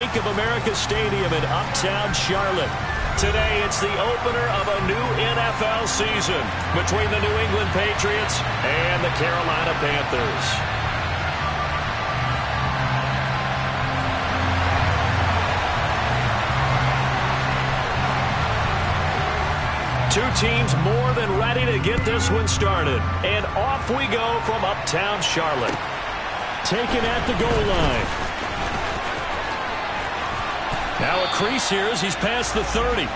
Bank of America Stadium in Uptown Charlotte. Today, it's the opener of a new NFL season between the New England Patriots and the Carolina Panthers. Two teams more than ready to get this one started. And off we go from Uptown Charlotte. Taken at the goal line. Now a crease here as he's past the 30. 19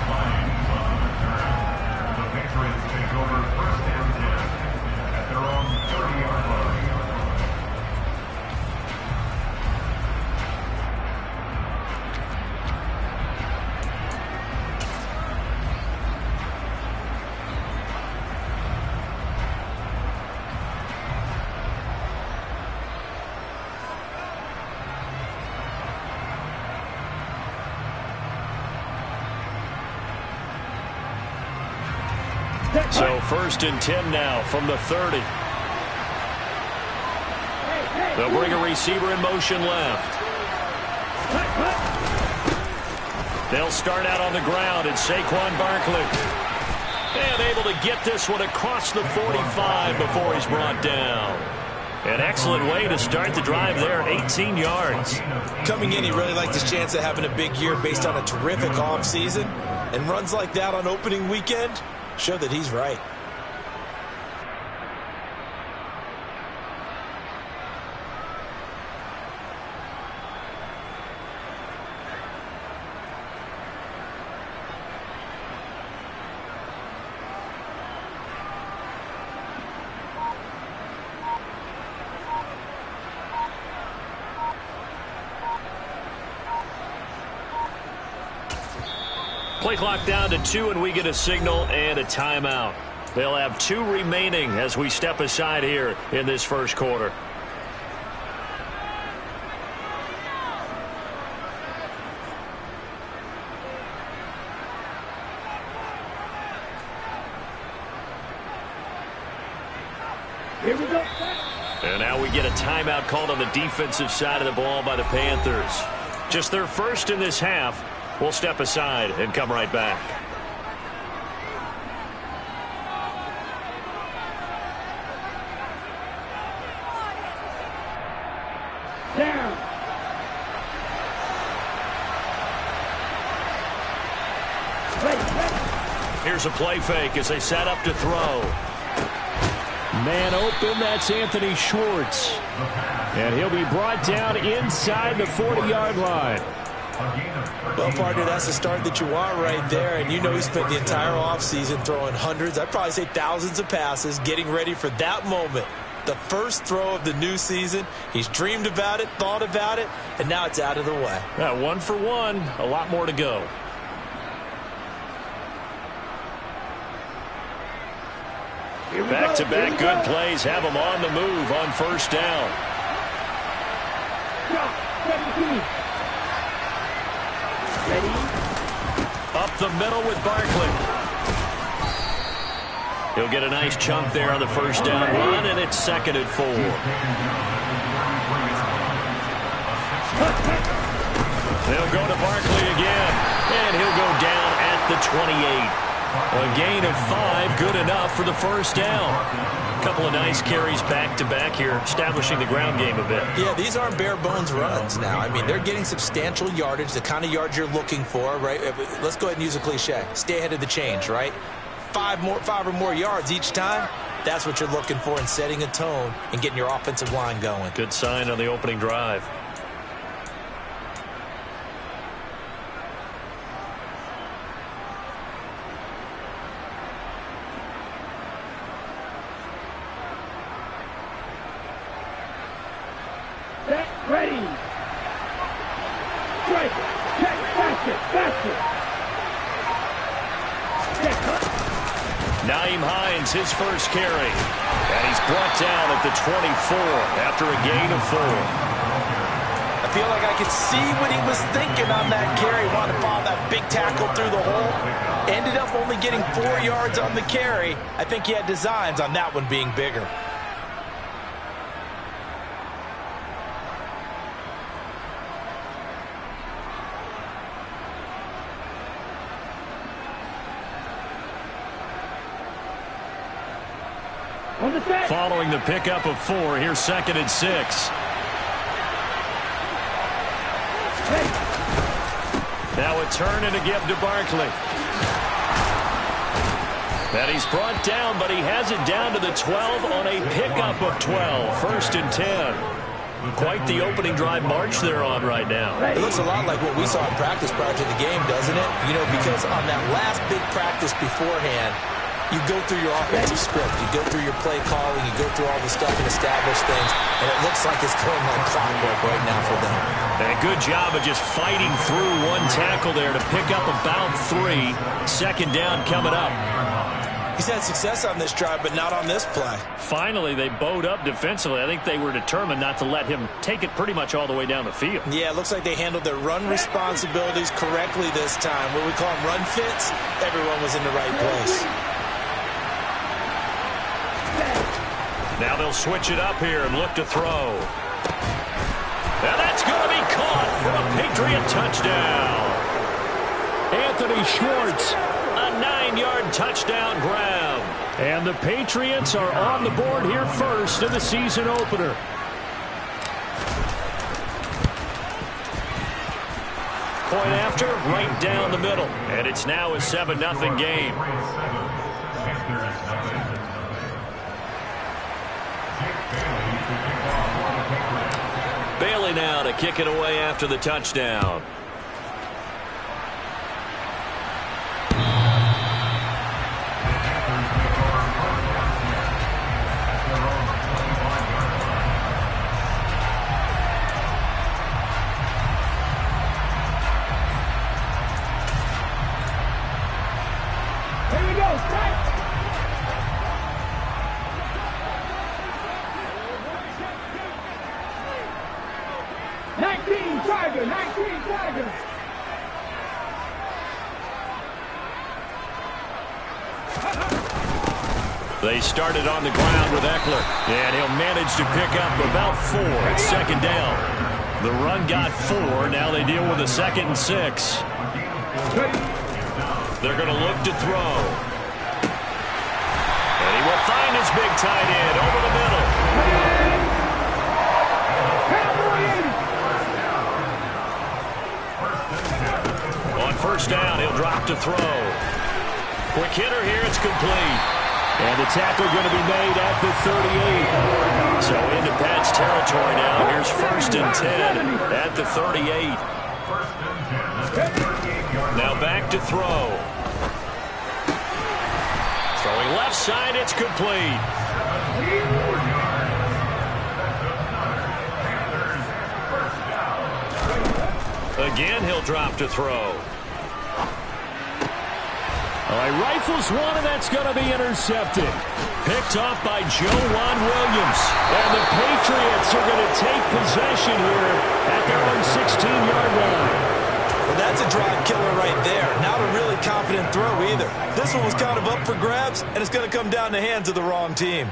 plays on the return. The Patriots take over first and 10 at their own 30-yard line. So first and 10 now from the 30. They'll bring a receiver in motion left. They'll start out on the ground, and Saquon Barkley. And able to get this one across the 45 before he's brought down. An excellent way to start the drive there, 18 yards. Coming in, he really liked his chance of having a big year based on a terrific offseason. And runs like that on opening weekend show that he's right. Play clock down to 2, and we get a signal and a timeout. They'll have 2 remaining as we step aside here in this first quarter. Here we go. And now we get a timeout called on the defensive side of the ball by the Panthers. Just their first in this half. We'll step aside and come right back. Down. Here's a play fake as they set up to throw. Man open, that's Anthony Schwartz. And he'll be brought down inside the 40-yard line. Well, partner, that's the start that you want right there. And you know he spent the entire offseason throwing hundreds, I'd probably say thousands of passes, getting ready for that moment. The first throw of the new season. He's dreamed about it, thought about it, and now it's out of the way. Yeah, 1 for 1, a lot more to go. Back-to-back good plays have him on the move on first down. Up the middle with Barkley. He'll get a nice chunk there on the first down run, and it's 2nd and 4. They'll go to Barkley again, and he'll go down at the 28. A gain of 5, good enough for the first down. A couple of nice carries back-to-back here, establishing the ground game a bit. Yeah, these aren't bare-bones runs now. I mean, they're getting substantial yardage, the kind of yards you're looking for, right? Let's go ahead and use a cliche. Stay ahead of the change, right? 5 or more yards each time. That's what you're looking for in setting a tone and getting your offensive line going. Good sign on the opening drive. Ready. Strike. Check. Basket. Nyheim Hines, his first carry. And he's brought down at the 24 after a gain of 4. I feel like I could see what he was thinking on that carry. Wanted to follow that big tackle through the hole. Ended up only getting 4 yards on the carry. I think he had designs on that one being bigger. On the set. Following the pickup of 4, here's 2nd and 6. Hey. Now a turn and a give to Barkley. And he's brought down, but he has it down to the 12 on a pickup of 12. 1st and 10. Quite the opening drive march they're on right now. It looks a lot like what we saw in practice prior to the game, doesn't it? You know, because on that last big practice beforehand, you go through your offensive script. You go through your play calling. You go through all the stuff and establish things. And it looks like it's going like clockwork right now for them. And a good job of just fighting through one tackle there to pick up about 3. 2nd down coming up. He's had success on this drive, but not on this play. Finally, they bowed up defensively. I think they were determined not to let him take it pretty much all the way down the field. Yeah, it looks like they handled their run responsibilities correctly this time. What we call them run fits, everyone was in the right place. Now they'll switch it up here and look to throw. And that's going to be caught for a Patriot touchdown. Anthony Schwartz, a 9-yard touchdown grab. And the Patriots are on the board here first in the season opener. Point after, right down the middle. And it's now a 7-0 game. Bailey now to kick it away after the touchdown. Here we go. Strike. Tiger, 19 Tiger. They started on the ground with Eckler, and he'll manage to pick up about 4 at 2nd down. The run got 4. Now they deal with a 2nd and 6. They're going to look to throw. And he will find his big tight end over the middle. On 1st down, he'll drop to throw. Quick hitter here, it's complete. And the tackle going to be made at the 38. So into Pat's territory now. Here's 1st and 10 at the 38. Now back to throw. Throwing left side, it's complete. Again, he'll drop to throw. All right, rifles one, and that's going to be intercepted. Picked off by Joejuan Williams. And the Patriots are going to take possession here at their own 16-yard line. Well, that's a drive killer right there. Not a really confident throw either. This one was kind of up for grabs, and it's going to come down the hands of the wrong team.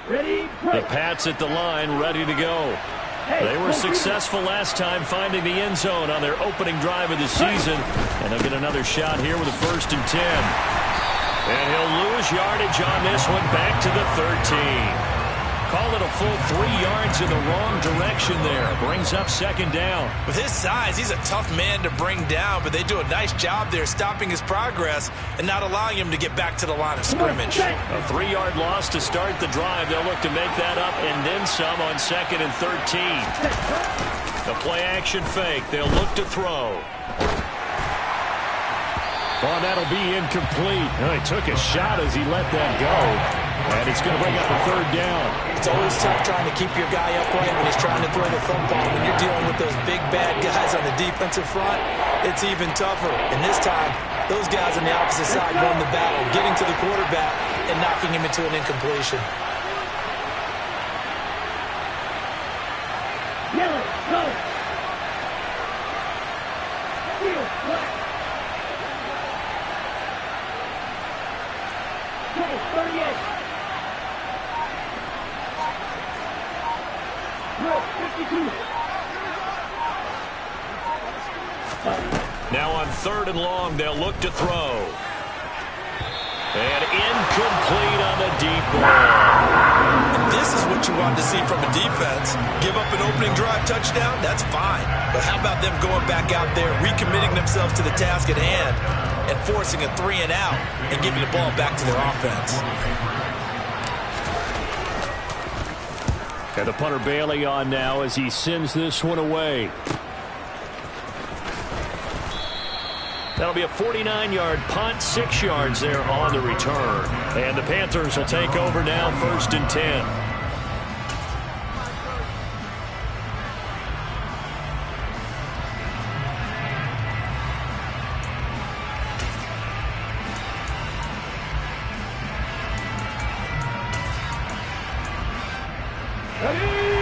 Ready? The Pats at the line, ready to go. They were successful last time finding the end zone on their opening drive of the season. And they'll get another shot here with a 1st and 10. And he'll lose yardage on this one back to the 13. Call it a full 3 yards in the wrong direction there. Brings up 2nd down. With his size, he's a tough man to bring down, but they do a nice job there stopping his progress and not allowing him to get back to the line of scrimmage. A 3-yard loss to start the drive. They'll look to make that up and then some on 2nd and 13. The play action fake. They'll look to throw. Well, that'll be incomplete. Well, he took a shot as he let that go. And it's going to bring up a 3rd down. It's always tough trying to keep your guy upright when he's trying to throw the football. When you're dealing with those big, bad guys on the defensive front, it's even tougher. And this time, those guys on the opposite side won the battle, getting to the quarterback and knocking him into an incompletion. Yellow, go. Field, black. Okay, 38. Now on 3rd and long. They'll look to throw. And incomplete on the deep ball. And this is what you want to see from a defense. Give up an opening drive touchdown, that's fine. But how about them going back out there, recommitting themselves to the task at hand, and forcing a 3-and-out and giving the ball back to their offense. And the punter Bailey on now as he sends this one away. That'll be a 49-yard punt, 6 yards there on the return. And the Panthers will take over now, 1st and 10.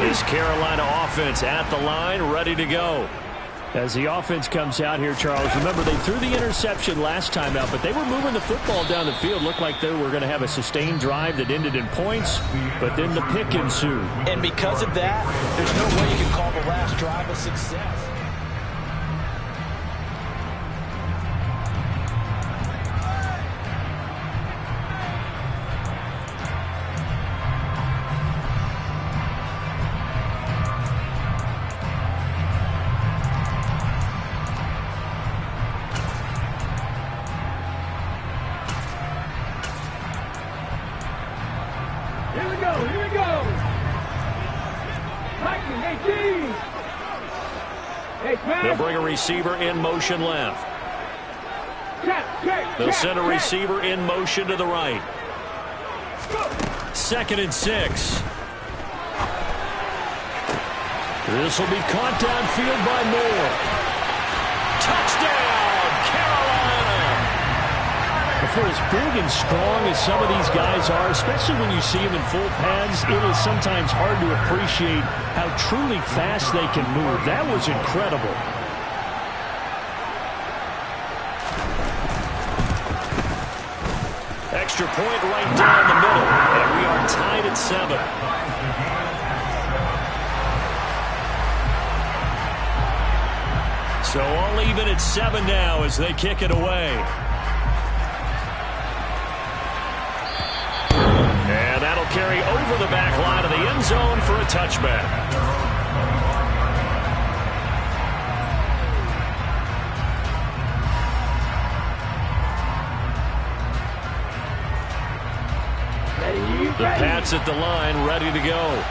This Carolina offense at the line, ready to go. As the offense comes out here, Charles, remember they threw the interception last time out, but they were moving the football down the field. Looked like they were going to have a sustained drive that ended in points, but then the pick ensued. And because of that, there's no way you can call the last drive a success. They'll bring a receiver in motion left. They'll send a receiver in motion to the right. 2nd and 6. This will be caught downfield by Moore. Touchdown, Carolina! For as big and strong as some of these guys are, especially when you see them in full pads, it is sometimes hard to appreciate how truly fast they can move. That was incredible. Extra point right down the middle, and we are tied at 7. So all even at 7 now as they kick it away. And that'll carry over the back line of the end zone for a touchback. The Pats at the line, ready to go.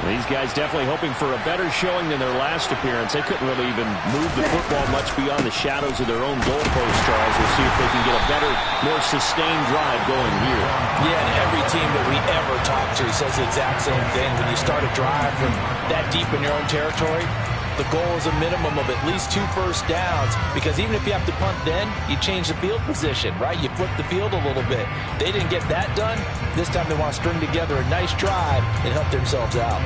These guys definitely hoping for a better showing than their last appearance. They couldn't really even move the football much beyond the shadows of their own goalpost, Charles. We'll see if they can get a better, more sustained drive going here. Yeah, and every team that we ever talk to says the exact same thing. When you start a drive from that deep in your own territory, the goal is a minimum of at least 2 first downs, because even if you have to punt then, you change the field position, right? You flip the field a little bit. They didn't get that done. This time they want to string together a nice drive and help themselves out.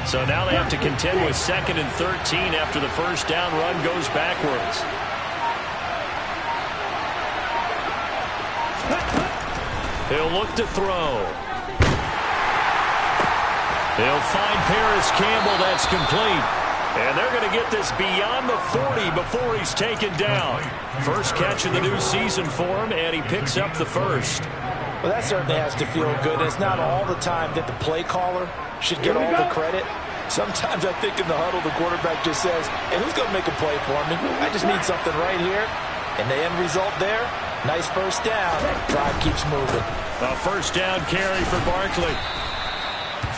So now they have to contend with 2nd and 13 after the first down run goes backwards. He'll look to throw. He'll find Paris Campbell. That's complete. And they're going to get this beyond the 40 before he's taken down. First catch of the new season for him, and he picks up the first. Well, that certainly has to feel good. It's not all the time that the play caller should get all the credit. Sometimes I think in the huddle, the quarterback just says, hey, who's going to make a play for me? I just need something right here. And the end result there, nice first down. Drive keeps moving. A first down carry for Barkley.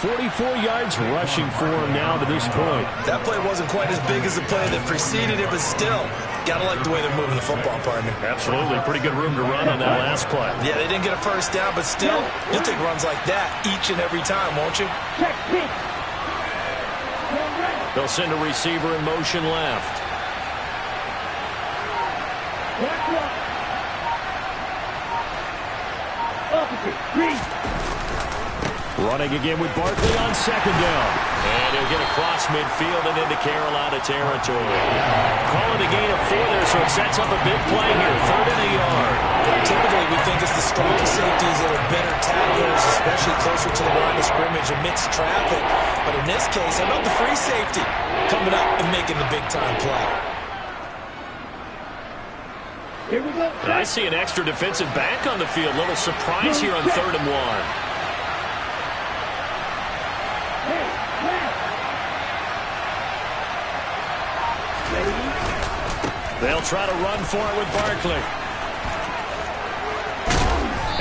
44 yards rushing for him now to this point. That play wasn't quite as big as the play that preceded it, but still, got to like the way they're moving the football, partner. Absolutely. Pretty good room to run on that last play. Yeah, they didn't get a first down, but still, you'll take runs like that each and every time, won't you? They'll send a receiver in motion left. Running again with Barkley on second down. And he'll get across midfield and into Carolina territory. Call it a gain of 4 there, so it sets up a big play here. 3rd and a yard. Typically, we think it's the strong safeties that are better tacklers, especially closer to the line of scrimmage amidst traffic. But in this case, how about the free safety coming up and making the big-time play? Here we go. And I see an extra defensive back on the field. Little surprise here on 3rd and 1. They'll try to run for it with Barkley.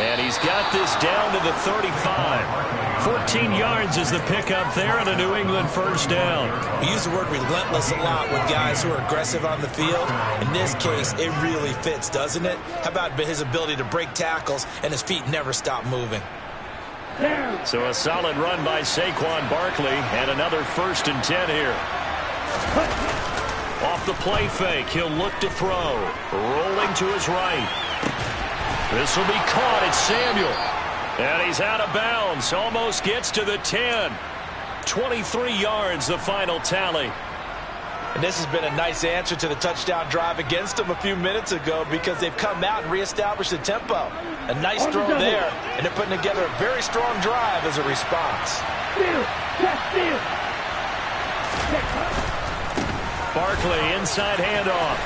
And he's got this down to the 35. 14 yards is the pickup there and a New England first down. We use the word relentless a lot with guys who are aggressive on the field. In this case, it really fits, doesn't it? How about his ability to break tackles and his feet never stop moving? So a solid run by Saquon Barkley and another 1st and 10 here. Off the play fake, he'll look to throw. Rolling to his right. This will be caught. It's Samuel. And he's out of bounds. Almost gets to the 10. 23 yards, the final tally. And this has been a nice answer to the touchdown drive against them a few minutes ago because they've come out and reestablished the tempo. A nice throw there, and they're putting together a very strong drive as a response. Barkley, inside handoff.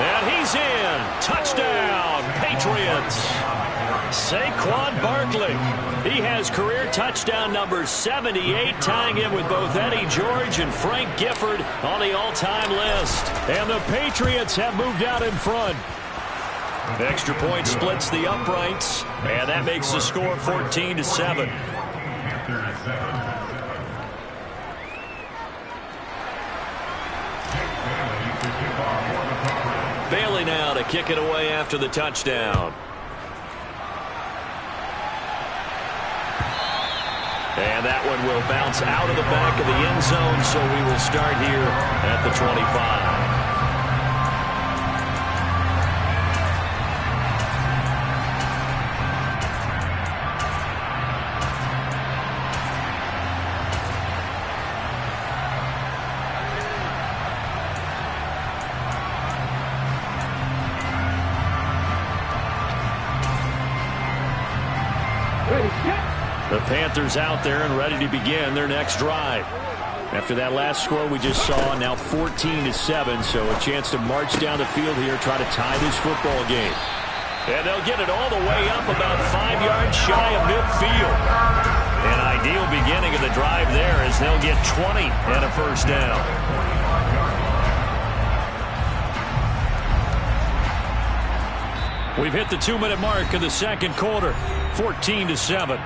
And he's in. Touchdown, Patriots. Saquon Barkley. He has career touchdown number 78, tying him with both Eddie George and Frank Gifford on the all-time list. And the Patriots have moved out in front. Extra point splits the uprights, and that makes the score 14-7. Bailey now to kick it away after the touchdown. And that one will bounce out of the back of the end zone, so we will start here at the 25. The Panthers out there and ready to begin their next drive. After that last score we just saw, now 14-7, so a chance to march down the field here, try to tie this football game. And they'll get it all the way up about 5 yards shy of midfield. An ideal beginning of the drive there as they'll get 20 and a first down. We've hit the 2-minute mark of the second quarter, 14-7.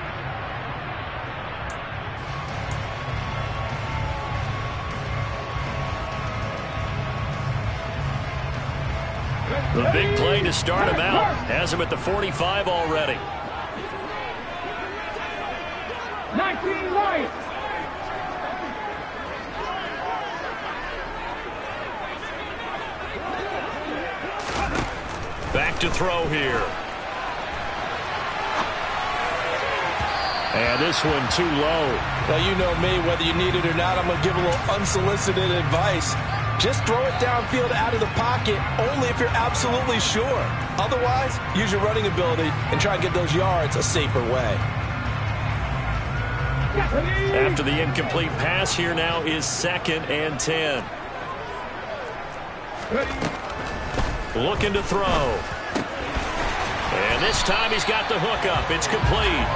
The big play to start him out. Has him at the 45 already. 19 right. Back to throw here. And this one too low. Well, you know me, whether you need it or not, I'm going to give a little unsolicited advice. Just throw it downfield out of the pocket only if you're absolutely sure. Otherwise, use your running ability and try and get those yards a safer way. After the incomplete pass, here now is 2nd and 10. Looking to throw. And this time he's got the hook up. It's complete.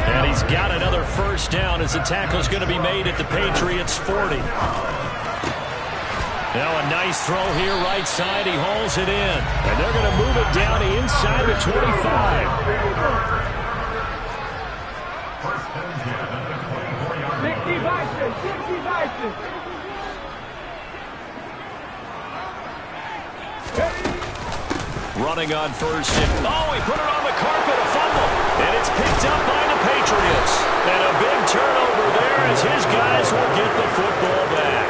And he's got another first down as the tackle's going to be made at the Patriots' 40. Now a nice throw here right side. He hauls it in. And they're going to move it down inside the 25. Running on first and he put it on the carpet, a fumble, and it's picked up by the Patriots. And a big turnover there as his guys will get the football back.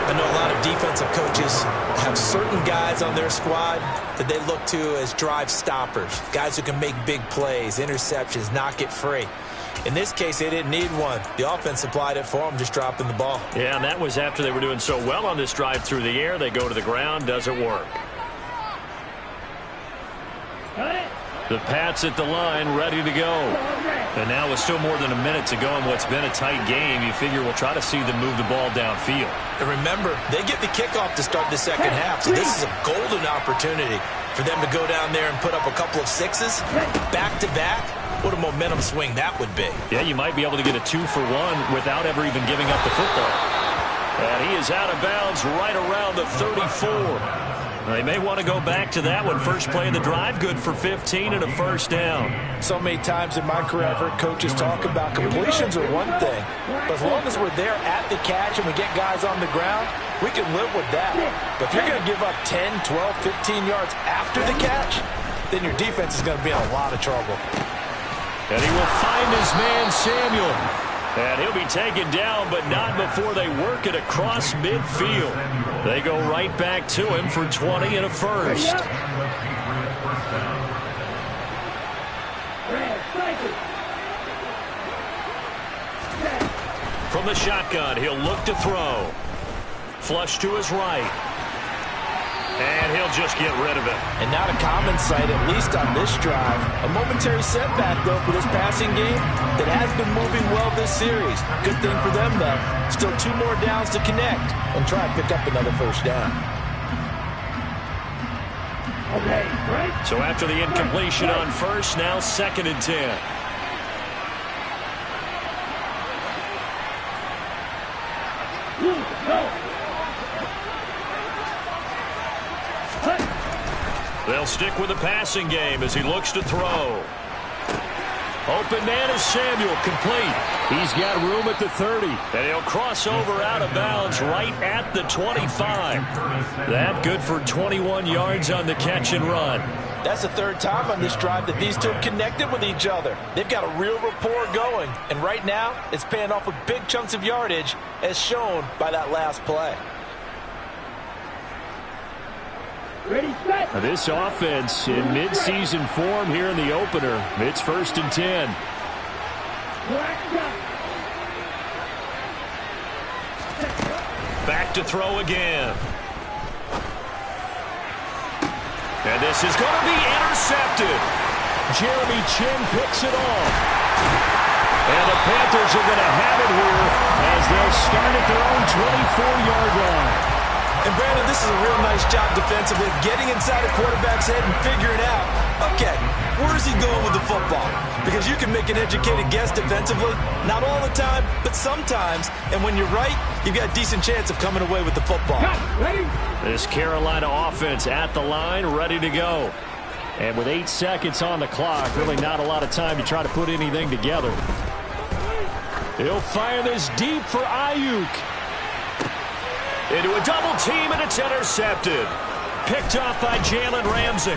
I know a lot of defensive coaches have certain guys on their squad that they look to as drive stoppers, guys who can make big plays, interceptions, knock it free. In this case, they didn't need one. The offense supplied it for them, just dropping the ball. Yeah, and that was after they were doing so well on this drive through the air. They go to the ground, doesn't work. The Pats at the line, ready to go. And now with still more than a minute to go in what's been a tight game, you figure we'll try to see them move the ball downfield. And remember, they get the kickoff to start the second half, so this is a golden opportunity for them to go down there and put up a couple of sixes back-to-back. What a momentum swing that would be. Yeah, you might be able to get a 2-for-1 without ever even giving up the football. And he is out of bounds right around the 34. They may want to go back to that one. First play of the drive, good for 15 and a first down. So many times in my career, I've heard coaches talk about completions are one thing, but as long as we're there at the catch and we get guys on the ground, we can live with that. But if you're going to give up 10, 12, 15 yards after the catch, then your defense is going to be in a lot of trouble. And he will find his man, Samuel. And he'll be taken down, but not before they work it across midfield. They go right back to him for 20 and a first. From the shotgun, he'll look to throw. Flush to his right. And he'll just get rid of it. And not a common sight, at least on this drive. A momentary setback, though, for this passing game that has been moving well this series. Good thing for them, though. Still 2 more downs to connect and try and pick up another first down. So after the incompletion on first, now 2nd and 10. They'll stick with the passing game as he looks to throw. Open man is Samuel, complete. He's got room at the 30. And he'll cross over out of bounds right at the 25. That good for 21 yards on the catch and run. That's the 3rd time on this drive that these two have connected with each other. They've got a real rapport going. And right now, it's paying off with big chunks of yardage, as shown by that last play. This offense in mid-season form here in the opener. It's 1st and 10. Back to throw again. And this is going to be intercepted. Jeremy Chin picks it off. And the Panthers are going to have it here as they'll start at their own 24-yard line. And Brandon, this is a real nice job defensively, getting inside a quarterback's head and figuring out, okay, where's he going with the football? Because you can make an educated guess defensively, not all the time, but sometimes. And when you're right, you've got a decent chance of coming away with the football. This Carolina offense at the line, ready to go. And with 8 seconds on the clock, really not a lot of time to try to put anything together. He'll fire this deep for Ayuk. Into a double team, and it's intercepted. Picked off by Jalen Ramsey.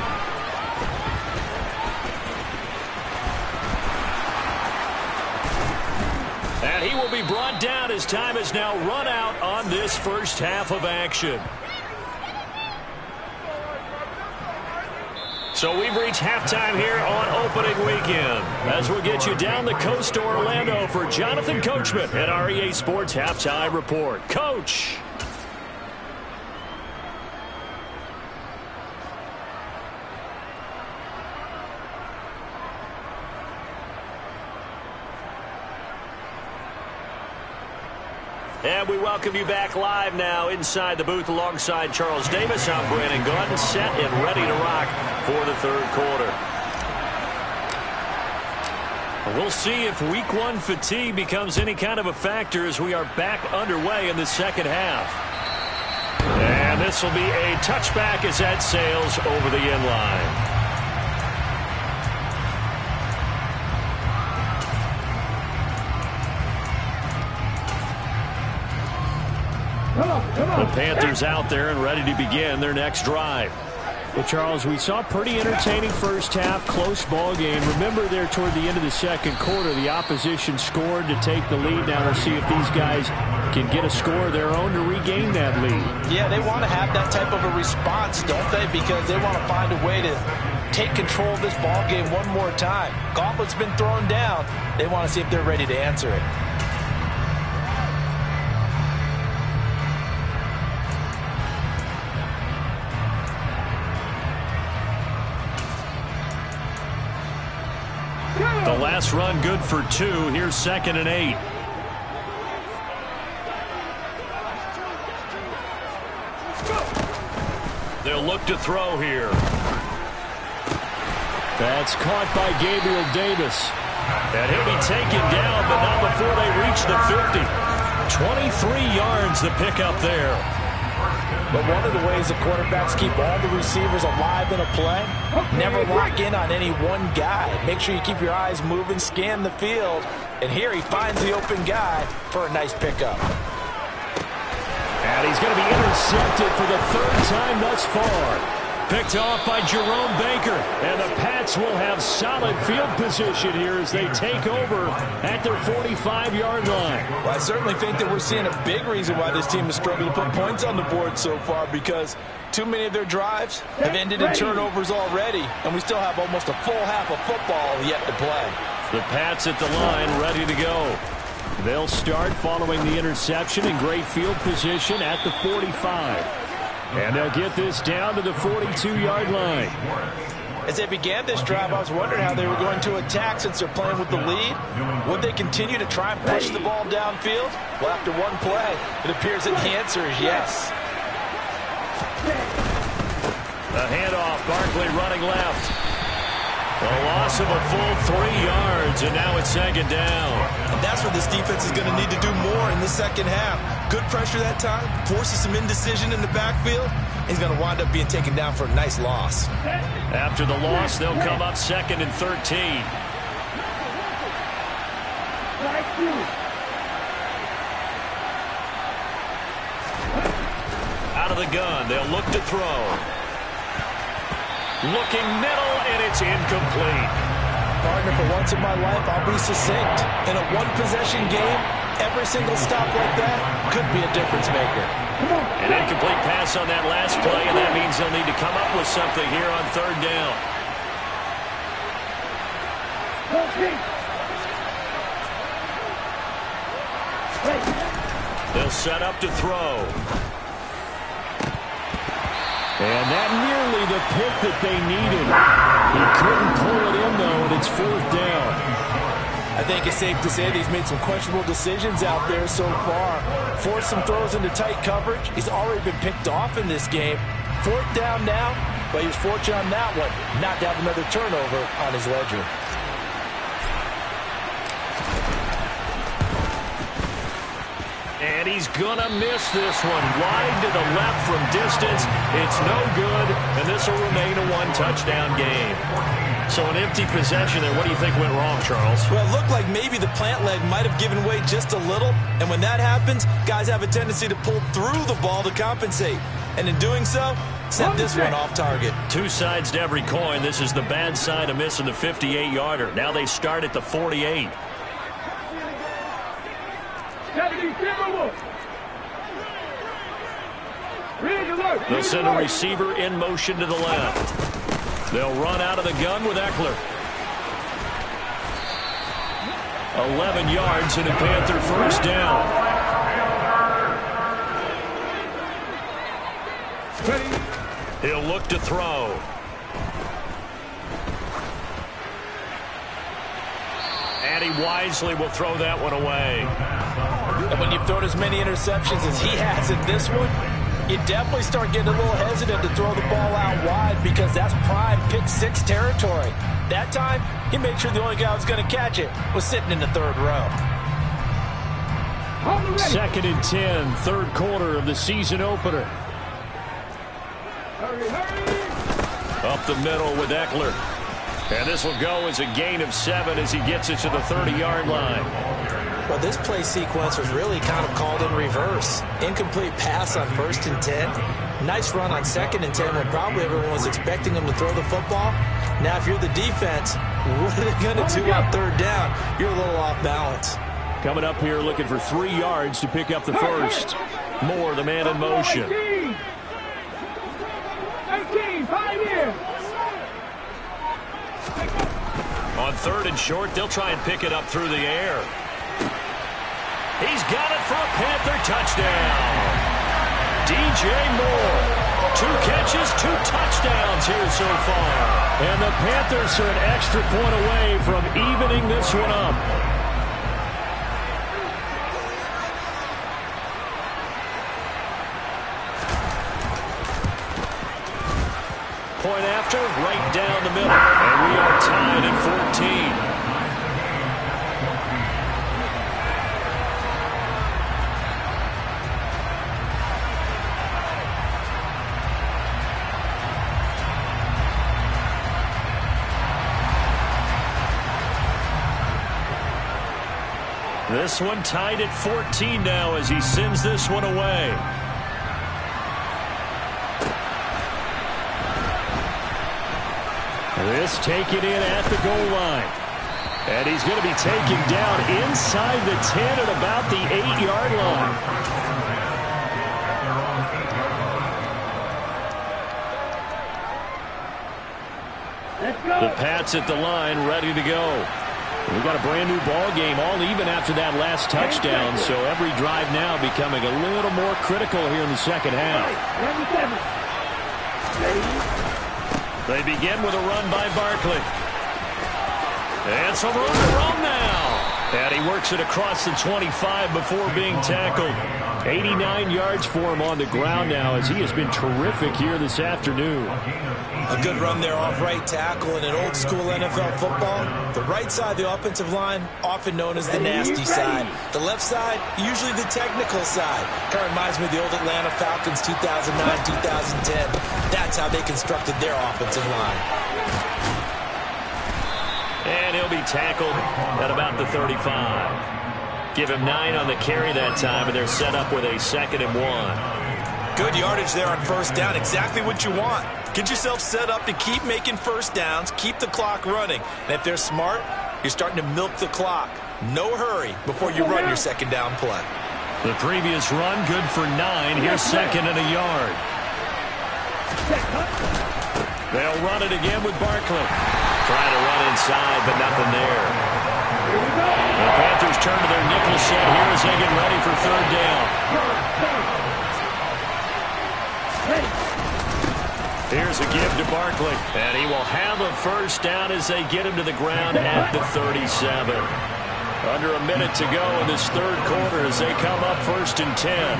And he will be brought down as time has now run out on this first half of action. So we've reached halftime here on opening weekend. As we'll get you down the coast to Orlando for Jonathan Coachman at our EA Sports Halftime Report. Coach. And we welcome you back live now inside the booth alongside Charles Davis. I'm Brandon Gordon, set and ready to rock for the 3rd quarter. We'll see if week 1 fatigue becomes any kind of a factor as we are back underway in the 2nd half. And this will be a touchback as that sails over the end line. The Panthers out there and ready to begin their next drive. Well, Charles, we saw a pretty entertaining first half, close ball game. Remember there toward the end of the 2nd quarter, the opposition scored to take the lead. Now we'll see if these guys can get a score of their own to regain that lead. Yeah, they want to have that type of a response, don't they? Because they want to find a way to take control of this ball game one more time. Gauntlet's been thrown down. They want to see if they're ready to answer it. The last run good for 2. Here's 2nd and 8. They'll look to throw here. That's caught by Gabriel Davis. And he'll be taken down, but not before they reach the 50. 23 yards to pick up there. But one of the ways the quarterbacks keep all the receivers alive in a play, never lock in on any one guy. Make sure you keep your eyes moving, scan the field. And here he finds the open guy for a nice pickup. And he's going to be intercepted for the 3rd time thus far. Picked off by Jerome Baker. And the Pats will have solid field position here as they take over at their 45-yard line. Well, I certainly think that we're seeing a big reason why this team has struggled to put points on the board so far, because too many of their drives have ended in turnovers already, and we still have almost a full half of football yet to play. The Pats at the line ready to go. They'll start following the interception in great field position at the 45. And they'll get this down to the 42-yard line. As they began this drive, I was wondering how they were going to attack since they're playing with the lead. Would they continue to try and push the ball downfield? Well, after one play, it appears that the answer is yes. A handoff, Barkley running left. A loss of a full 3 yards, and now it's 2nd down. And that's what this defense is going to need to do more in the second half. Good pressure that time, forces some indecision in the backfield. He's going to wind up being taken down for a nice loss. After the loss, they'll come up 2nd and 13. Out of the gun, they'll look to throw. Looking middle, and it's incomplete. Partner, for once in my life, I'll be succinct. In a one-possession game, every single stop like that could be a difference maker. An incomplete pass on that last play, and that means they'll need to come up with something here on 3rd down. They'll set up to throw. And that nearly the pick that they needed. He couldn't pull it in, though, and it's 4th down. I think it's safe to say that he's made some questionable decisions out there so far. Forced some throws into tight coverage. He's already been picked off in this game. 4th down now, but he was fortunate on that one not to have another turnover on his ledger. And he's going to miss this one. Wide to the left from distance. It's no good, and this will remain a one-touchdown game. So an empty possession there. What do you think went wrong, Charles? Well, it looked like maybe the plant leg might have given way just a little. And when that happens, guys have a tendency to pull through the ball to compensate. And in doing so, sent this one off target. 2 sides to every coin. This is the bad side of missing the 58-yarder. Now they start at the 48. They'll send a receiver in motion to the left. They'll run out of the gun with Eckler. 11 yards and a Panther 1st down. He'll look to throw. And he wisely will throw that one away. And when you've thrown as many interceptions as he has in this one, you definitely start getting a little hesitant to throw the ball out wide, because that's prime pick-6 territory. That time, he made sure the only guy who was going to catch it was sitting in the 3rd row. 2nd and 10, 3rd quarter of the season opener. Up the middle with Eckler. And this will go as a gain of 7 as he gets it to the 30-yard line. Well, this play sequence was really kind of called in reverse. Incomplete pass on 1st and 10. Nice run on 2nd and 10 when probably everyone was expecting him to throw the football. Now, if you're the defense, what are they going to do on 3rd down? You're a little off balance. Coming up here looking for 3 yards to pick up the 1st. Moore, the man in motion. 18, 5 years. On 3rd and short, they'll try and pick it up through the air. He's got it for a Panther touchdown. DJ Moore, 2 catches, 2 touchdowns here so far. And the Panthers are an extra point away from evening this one up. Point after, right down the middle. And we are tied at 14. This one tied at 14 now as he sends this one away. This taken in at the goal line. And he's going to be taken down inside the 10 at about the 8-yard line. Let's go. The Pats at the line, ready to go. We've got a brand-new ball game, all even after that last touchdown, so every drive now becoming a little more critical here in the second half. They begin with a run by Barkley. And some room to run now. And he works it across the 25 before being tackled. 89 yards for him on the ground now as he has been terrific here this afternoon. A good run there off right tackle in an old-school NFL football. The right side of the offensive line, often known as the nasty side. The left side, usually the technical side. Kind of reminds me of the old Atlanta Falcons 2009-2010. That's how they constructed their offensive line. And he'll be tackled at about the 35. Give him 9 on the carry that time, and they're set up with a 2nd and 1. Good yardage there on 1st down. Exactly what you want. Get yourself set up to keep making 1st downs, keep the clock running. And if they're smart, you're starting to milk the clock. No hurry before you run your 2nd down play. The previous run, good for 9. Here's 2nd and a yard. They'll run it again with Barkley. Trying to run inside, but nothing there. The Panthers turn to their nickel set here as they get ready for 3rd down. Here's a give to Barkley, and he will have a 1st down as they get him to the ground at the 37. Under a minute to go in this 3rd quarter as they come up 1st and 10.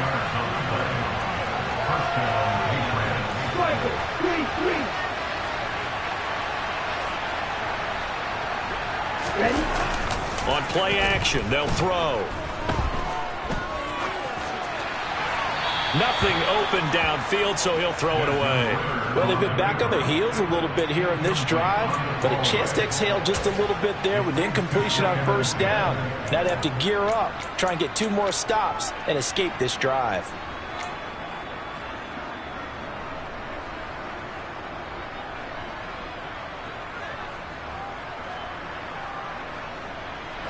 On play action, they'll throw. Nothing open downfield, so he'll throw it away. Well, they've been back on their heels a little bit here in this drive, but a chance to exhale just a little bit there with incompletion on 1st down. Now they have to gear up, try and get 2 more stops, and escape this drive.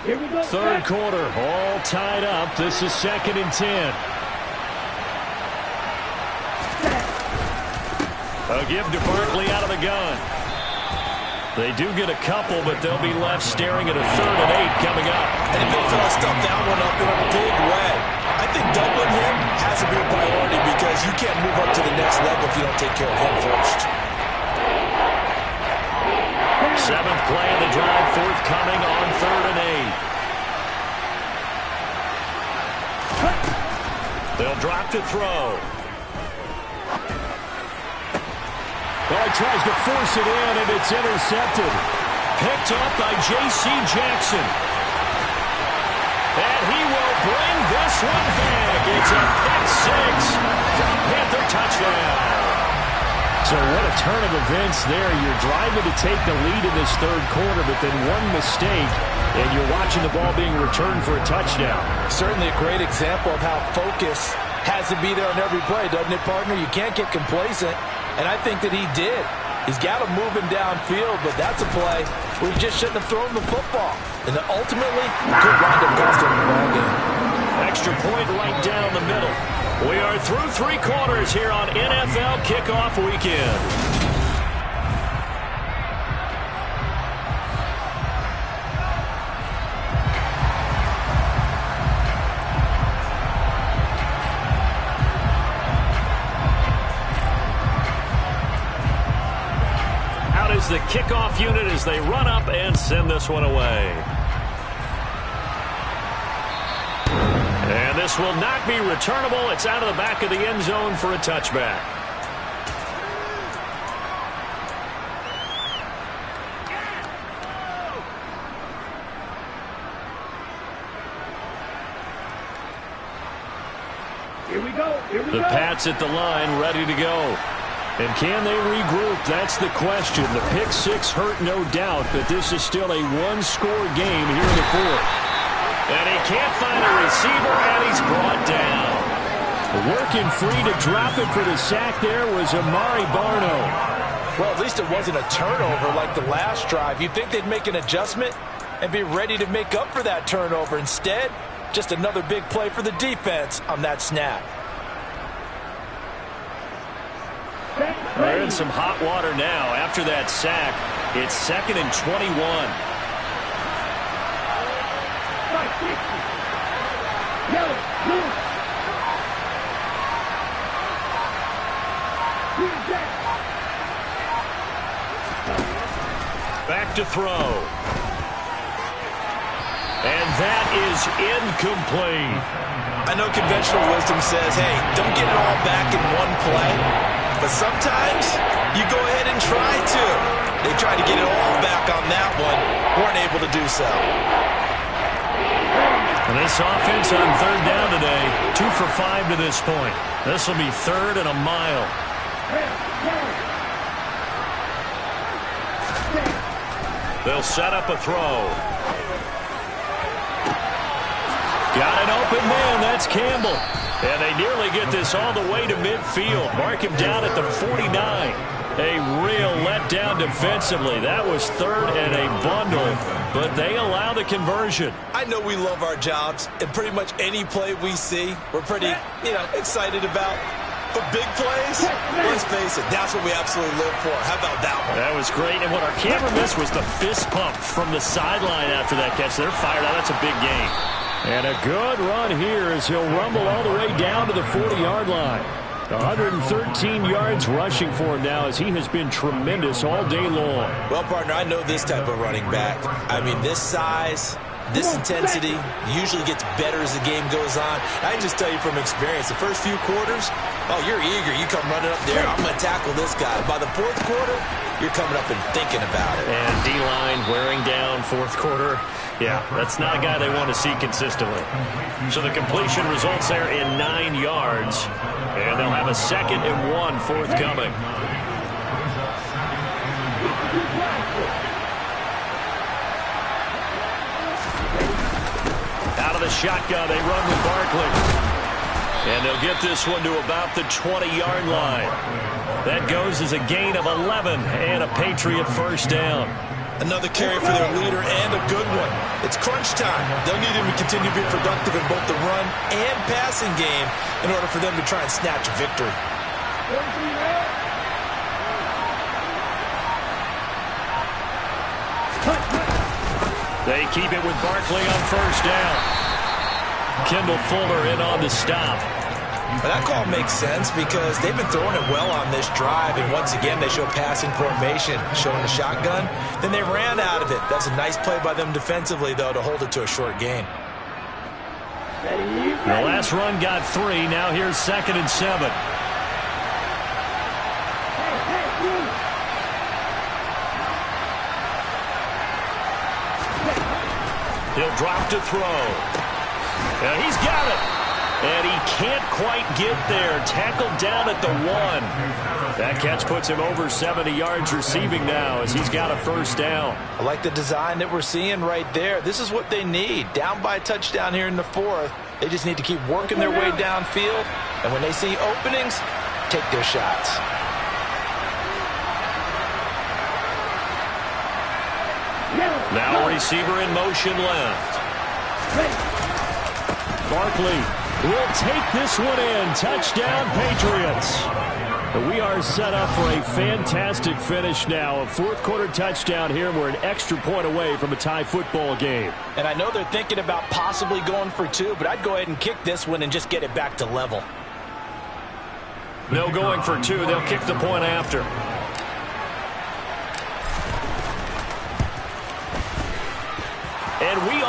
Here we go. 3rd quarter, all tied up. This is 2nd and 10. A give to Barkley out of the gun. They do get a couple, but they'll be left staring at a 3rd and 8 coming up. And if they'll stuff that one up in a big way. I think doubling him has to be a priority because you can't move up to the next level if you don't take care of him first. 7th play of the drive, forthcoming on 3rd and 8. They'll drop to throw. Well, he tries to force it in, and it's intercepted. Picked up by J.C. Jackson. And he will bring this one back. It's a pick 6 from Panther touchdown. So what a turn of events there. You're driving to take the lead in this 3rd quarter, but then one mistake, and you're watching the ball being returned for a touchdown. Certainly a great example of how focus has to be there on every play, doesn't it, partner? You can't get complacent, and I think that he did. He's got him moving downfield, but that's a play where he just shouldn't have thrown the football. And then ultimately, could wind up costing him the ball game. Extra point right down the middle. We are through 3 quarters here on NFL Kickoff Weekend. the kickoff unit as they run up and send this one away. And this will not be returnable. It's out of the back of the end zone for a touchback. Here we go. The Pats at the line, ready to go. And can they regroup? That's the question. The pick six hurt, no doubt, but this is still a one-score game here in the fourth. And he can't find a receiver, and he's brought down. Working free to drop it for the sack there was Amari Barno. Well, at least it wasn't a turnover like the last drive. You'd think they'd make an adjustment and be ready to make up for that turnover. Instead, just another big play for the defense on that snap. They're in some hot water now. After that sack, it's 2nd and 21. Back to throw. And that is incomplete. I know conventional wisdom says, hey, don't get it all back in one play. But sometimes you go ahead and try to. They tried to get it all back on that one. Weren't able to do so. And this offense on 3rd down today, 2 for 5 to this point. This will be 3rd and a mile. They'll set up a throw. Got an open man. That's Campbell. And they nearly get this all the way to midfield. Mark him down at the 49. A real letdown defensively. That was 3rd and a bundle, but they allow the conversion. I know we love our jobs, and pretty much any play we see, we're pretty, excited about. But big plays, let's face it, that's what we absolutely live for. How about that one? That was great, and what our camera missed was the fist pump from the sideline after that catch. They're fired out. That's a big game. And a good run here as he'll rumble all the way down to the 40-yard line. 113 yards rushing for him now as he has been tremendous all day long. Well, partner, I know this type of running back. I mean, this size, this intensity usually gets better as the game goes on. I can just tell you from experience, the first few quarters, oh, you're eager. You come running up there, I'm going to tackle this guy. By the 4th quarter, you're coming up and thinking about it. And D-line wearing down 4th quarter. Yeah, that's not a guy they want to see consistently. So the completion results there in 9 yards. And they'll have a 2nd and 1 forthcoming. Out of the shotgun, they run with Barkley. And they'll get this one to about the 20-yard line. That goes as a gain of 11 and a Patriot first down. Another carry for their leader and a good one. It's crunch time. They'll need him to continue to be productive in both the run and passing game in order for them to try and snatch a victory. They keep it with Barkley on first down. Kendall Fuller in on the stop. But that call makes sense because they've been throwing it well on this drive, and once again they show passing formation, showing the shotgun. Then they ran out of it. That's a nice play by them defensively, though, to hold it to a short gain. The last run got 3. Now here's 2nd and 7. He'll drop to throw. And he's got it. And he can't quite get there. Tackled down at the 1. That catch puts him over 70 yards receiving now as he's got a first down. I like the design that we're seeing right there. This is what they need. Down by a touchdown here in the 4th. They just need to keep working their way downfield. And when they see openings, take their shots. Now a receiver in motion left. Barkley will take this one in. Touchdown, Patriots. We are set up for a fantastic finish now. A 4th quarter touchdown here. We're an extra point away from a tie football game. And I know they're thinking about possibly going for 2, but I'd go ahead and kick this one and just get it back to level. No going for 2. They'll kick the point after.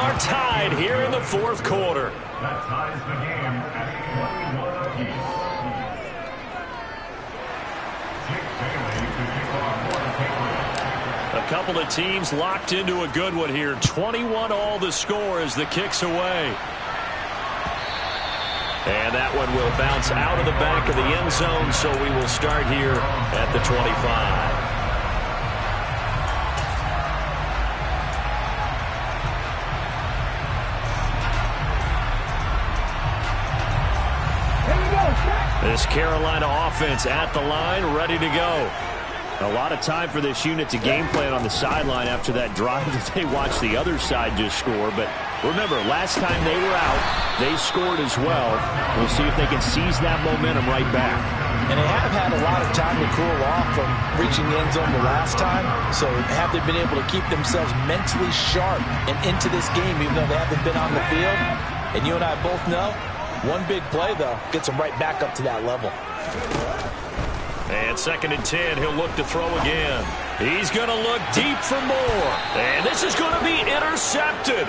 are tied here in the fourth quarter. That ties the game at 21 apiece. Dick Bailey to kick off for the Patriots. A couple of teams locked into a good one here. 21 all the score as the kick's away. And that one will bounce out of the back of the end zone, so we will start here at the 25. This Carolina offense at the line, ready to go. A lot of time for this unit to game plan on the sideline after that drive that they watched the other side just score. But remember, last time they were out, they scored as well. We'll see if they can seize that momentum right back. And they have had a lot of time to cool off from reaching the end zone the last time. So have they been able to keep themselves mentally sharp and into this game, even though they haven't been on the field? And you and I both know, one big play, though, gets them right back up to that level. And 2nd and 10, he'll look to throw again. He's going to look deep for more. And this is going to be intercepted.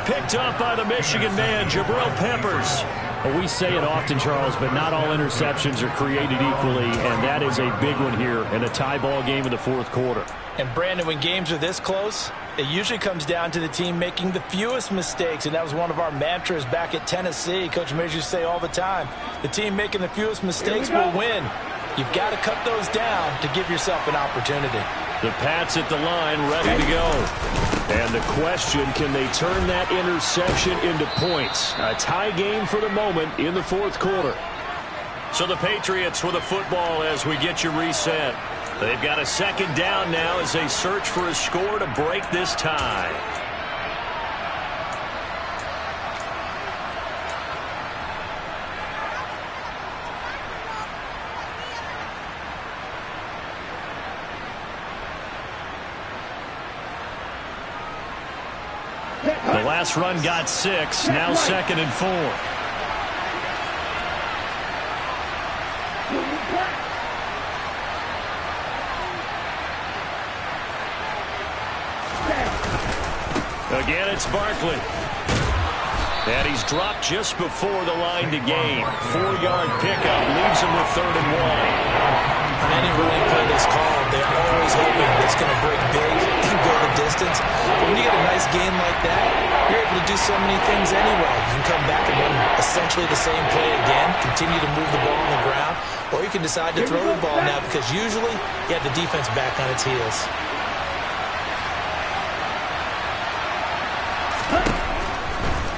Picked up by the Michigan man, Jabril Peppers. Well, we say it often, Charles, but not all interceptions are created equally, and that is a big one here in a tie ball game in the fourth quarter. And, Brandon, when games are this close, it usually comes down to the team making the fewest mistakes, and that was one of our mantras back at Tennessee. Coach Mears used to say all the time, the team making the fewest mistakes will win. You've got to cut those down to give yourself an opportunity. The Pats at the line, ready to go. And the question, can they turn that interception into points? A tie game for the moment in the fourth quarter. So the Patriots with the football as we get you reset. They've got a 2nd down now as they search for a score to break this tie. The last run got 6, now 2nd and 4. Again, it's Barkley. And he's dropped just before the line to gain. 4-yard pickup leaves him with 3rd and 1. On any running play that's called, they're always hoping it's going to break big and go the distance. But when you get a nice gain like that, you're able to do so many things anyway. You can come back and run essentially the same play again, continue to move the ball on the ground, or you can decide to throw the ball now because usually you have the defense back on its heels.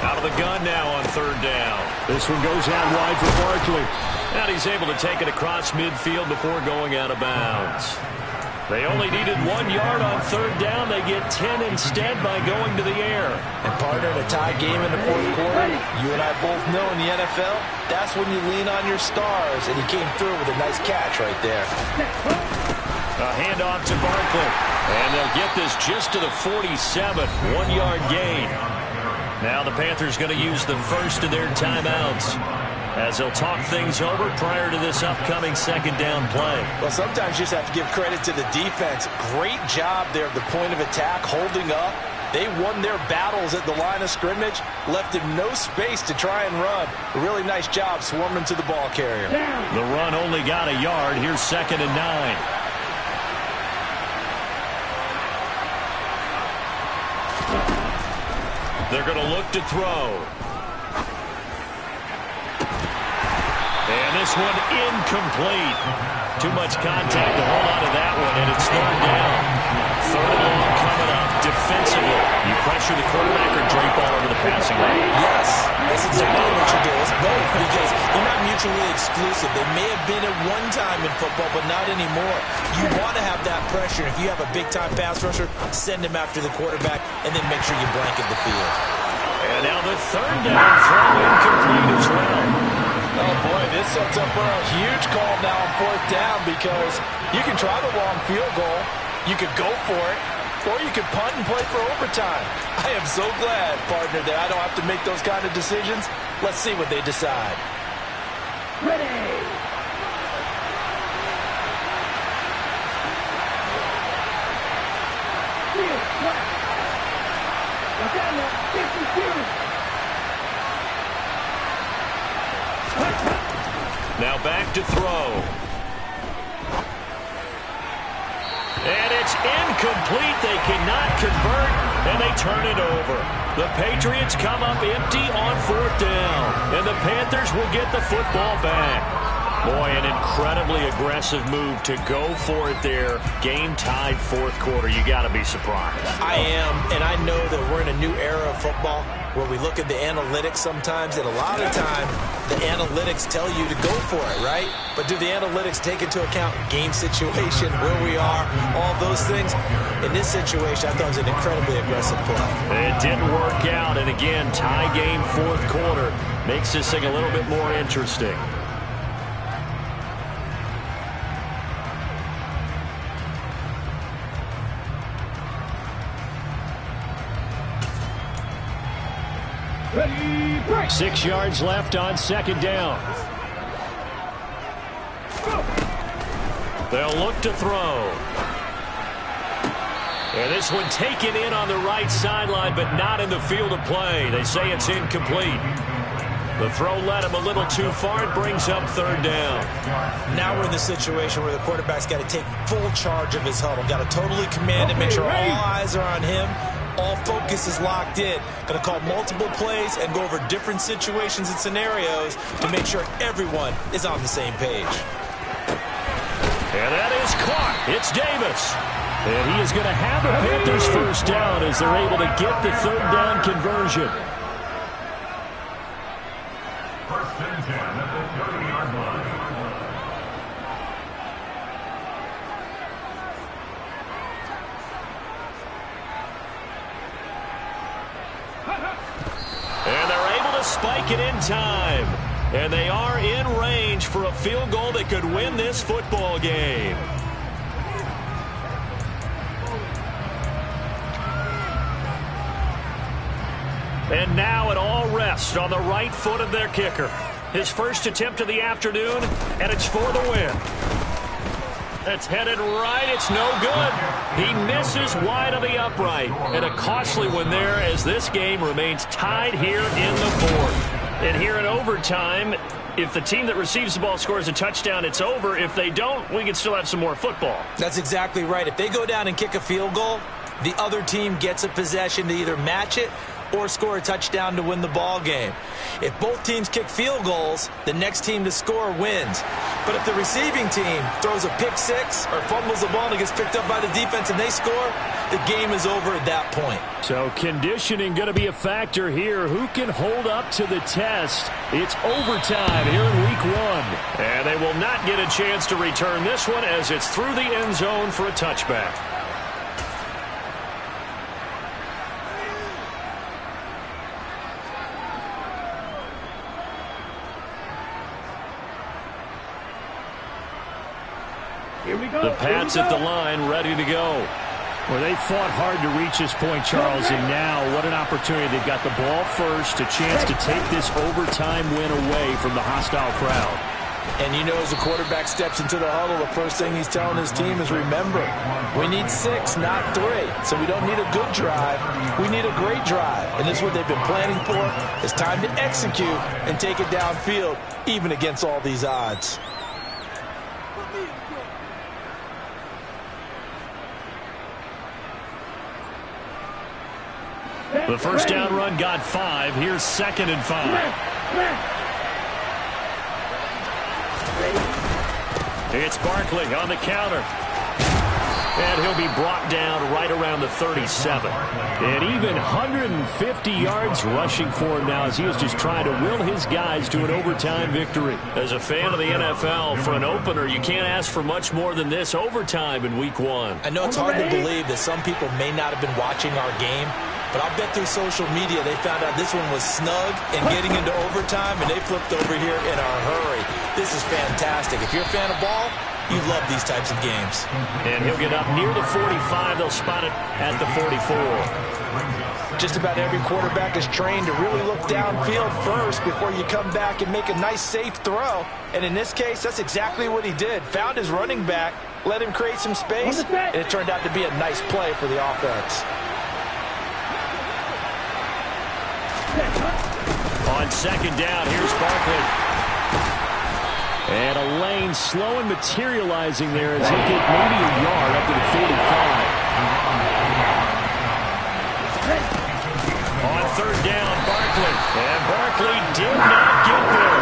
Out of the gun now on 3rd down. This one goes out wide for Barkley. And he's able to take it across midfield before going out of bounds. They only needed 1 yard on 3rd down. They get 10 instead by going to the air. And partner, in a tie game in the fourth quarter, you and I both know in the NFL, that's when you lean on your stars. And he came through with a nice catch right there. A handoff to Barkley. And they'll get this just to the 47. 1-yard gain. Now the Panthers going to use the first of their timeouts as they'll talk things over prior to this upcoming 2nd down play. Well, sometimes you just have to give credit to the defense. Great job there at the point of attack, holding up. They won their battles at the line of scrimmage, left him no space to try and run. A really nice job swarming to the ball carrier. The run only got a yard. Here's 2nd and 9. They're going to look to throw. And this one incomplete. Too much contact to hold on to that one, and it's 3rd down. 3rd and long coming up defensively. You pressure the quarterback or drape all over the passing lane? Yes, that's exactly what you do. It's both because they're not mutually exclusive. They may have been at one time in football, but not anymore. You want to have that pressure. If you have a big-time pass rusher, send him after the quarterback, and then make sure you blanket the field. And now the 3rd down throw incomplete as well. Oh, boy, this sets up for a huge call now on 4th down because you can try the long field goal, you could go for it, or you could punt and play for overtime. I am so glad, partner, that I don't have to make those kind of decisions. Let's see what they decide. Ready. Field, back to throw. And it's incomplete. They cannot convert, and they turn it over. The Patriots come up empty on 4th down, and the Panthers will get the football back. Boy, an incredibly aggressive move to go for it there. Game tied 4th quarter. You got to be surprised. I am, and I know that we're in a new era of football where we look at the analytics sometimes, and a lot of the time the analytics tell you to go for it, right? But do the analytics take into account game situation, where we are, all those things? In this situation, I thought it was an incredibly aggressive play. It didn't work out, and again, tie game 4th quarter makes this thing a little bit more interesting. Ready, break. 6 yards left on 2nd down. They'll look to throw. And this one taken in on the right sideline, but not in the field of play. They say it's incomplete. The throw led him a little too far. It brings up 3rd down. Now we're in the situation where the quarterback's got to take full charge of his huddle. Got to totally command it, make sure all eyes are on him. All focus is locked in. Going to call multiple plays and go over different situations and scenarios to make sure everyone is on the same page. And that is caught. It's Davis. And he is going to have the Panthers 1st down as they're able to get the 3rd down conversion. 1st and 10 at the 30-yard line. And they're able to spike it in time. And they are in range for a field goal that could win this football game. And now it all rests on the right foot of their kicker. His first attempt of the afternoon, and it's for the win. It's headed right. It's no good. He misses wide of the upright. And a costly one there as this game remains tied here in the 4th. And here in overtime, if the team that receives the ball scores a touchdown, it's over. If they don't, we can still have some more football. That's exactly right. If they go down and kick a field goal, the other team gets a possession to either match it or score a touchdown to win the ball game. If both teams kick field goals, the next team to score wins. But if the receiving team throws a pick six or fumbles the ball and it gets picked up by the defense and they score, the game is over at that point. So conditioning going to be a factor here. Who can hold up to the test? It's overtime here in week 1. And they will not get a chance to return this one as it's through the end zone for a touchback. Here we go. The Pats at the line, ready to go. Well, they fought hard to reach this point, Charles, and now what an opportunity. They've got the ball first, a chance to take this overtime win away from the hostile crowd. And you know, as the quarterback steps into the huddle, the first thing he's telling his team is, remember, we need 6, not 3. So we don't need a good drive. We need a great drive. And this is what they've been planning for. It's time to execute and take it downfield, even against all these odds. The first down run got 5. Here's 2nd and 5. It's Barkley on the counter. And he'll be brought down right around the 37. And even 150 yards rushing for him now as he is just trying to will his guys to an overtime victory. As a fan of the NFL, for an opener, you can't ask for much more than this overtime in week 1. I know it's hard to believe that some people may not have been watching our game, but I'll bet through social media they found out this one was snug and getting into overtime, and they flipped over here in a hurry. This is fantastic. If you're a fan of ball, you love these types of games. And he'll get up near the 45. They'll spot it at the 44. Just about every quarterback is trained to really look downfield first before you come back and make a nice, safe throw. And in this case, that's exactly what he did. Found his running back, let him create some space, and it turned out to be a nice play for the offense. On 2nd down, here's Barkley. And a lane slow and materializing there as he get maybe a yard up to the 45. On third down, Barkley. And Barkley did not get there.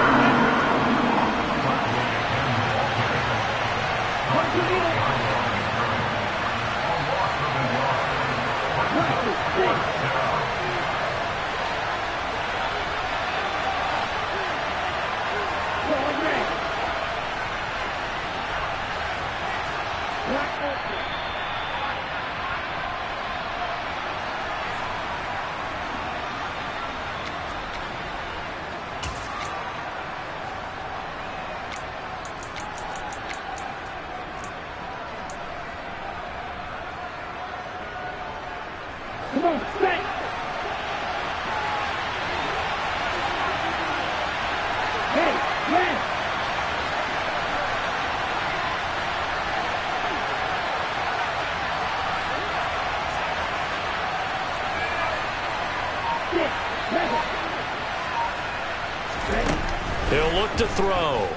Come on, stay. Hey, man. He'll look to throw.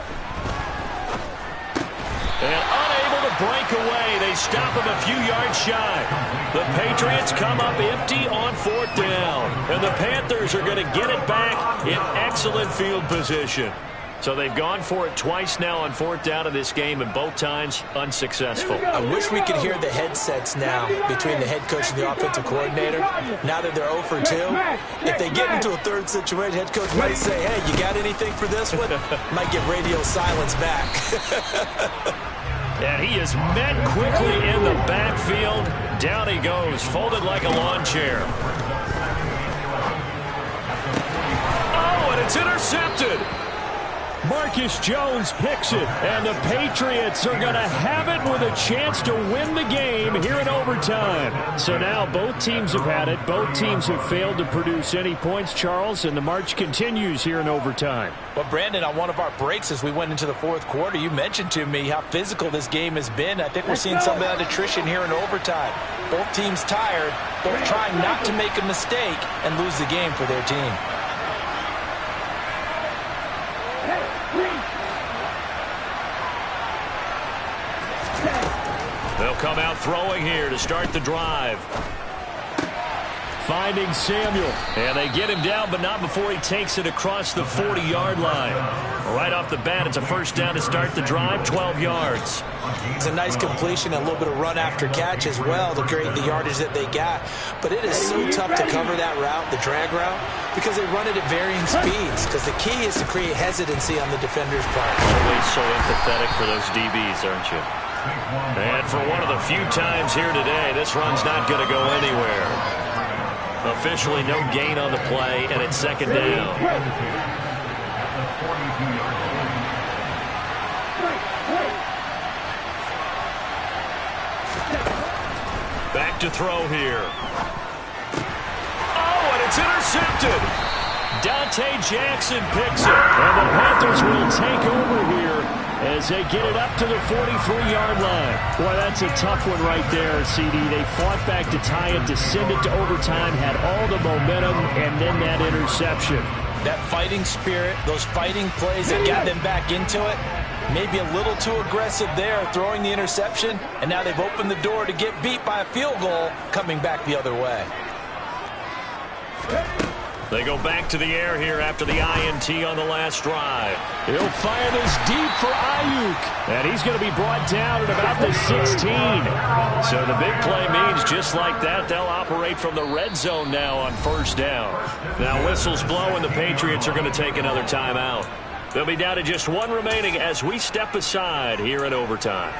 And unable to break away. They stop him a few yards shy. The Patriots come up empty on fourth down. And the Panthers are going to get it back in excellent field position. So they've gone for it twice now on fourth down in this game, and both times unsuccessful. I wish we could hear the headsets now between the head coach and the offensive coordinator. Now that they're 0 for 2, if they get into a third situation, head coach might say, hey, you got anything for this one? Might get radio silence back. And he is met quickly in the backfield. Down he goes, folded like a lawn chair. Oh, and it's intercepted. Marcus Jones picks it, and the Patriots are going to have it with a chance to win the game here in overtime. So now both teams have had it. Both teams have failed to produce any points, Charles, and the march continues here in overtime. Well, Brandon, on one of our breaks as we went into the fourth quarter, you mentioned to me how physical this game has been. I think we're seeing some of that attrition here in overtime. Both teams tired, both trying not to make a mistake and lose the game for their team. They'll come out throwing here to start the drive. Finding Samuel. And they get him down, but not before he takes it across the 40-yard line. Right off the bat, it's a first down to start the drive, 12 yards. It's a nice completion, a little bit of run after catch as well to create the yardage that they got. But it is so tough to cover that route, the drag route, because they run it at varying speeds. Because the key is to create hesitancy on the defender's part. Always so empathetic for those DBs, aren't you? And for one of the few times here today, this run's not going to go anywhere. Officially no gain on the play, and it's second down. Back to throw here. Oh, and it's intercepted. Dante Jackson picks it. And the Panthers will take over here as they get it up to the 43-yard line. Boy, that's a tough one right there, CD. They fought back to tie it, to send it to overtime, had all the momentum, and then that interception. That fighting spirit, those fighting plays that got them back into it, maybe a little too aggressive there, throwing the interception, and now they've opened the door to get beat by a field goal, coming back the other way. They go back to the air here after the INT on the last drive. He'll fire this deep for Ayuk. And he's going to be brought down at about the 16. So the big play means just like that, they'll operate from the red zone now on first down. Now whistles blow and the Patriots are going to take another timeout. They'll be down to just one remaining as we step aside here in overtime.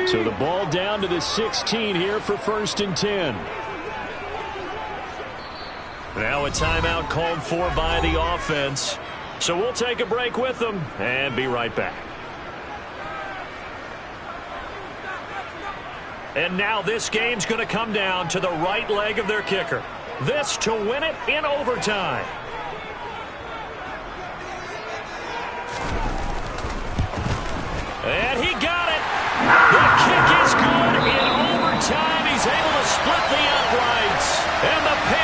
So the ball down to the 16 here for 1st and 10. Now a timeout called for by the offense. So we'll take a break with them and be right back. And now this game's going to come down to the right leg of their kicker. This to win it in overtime.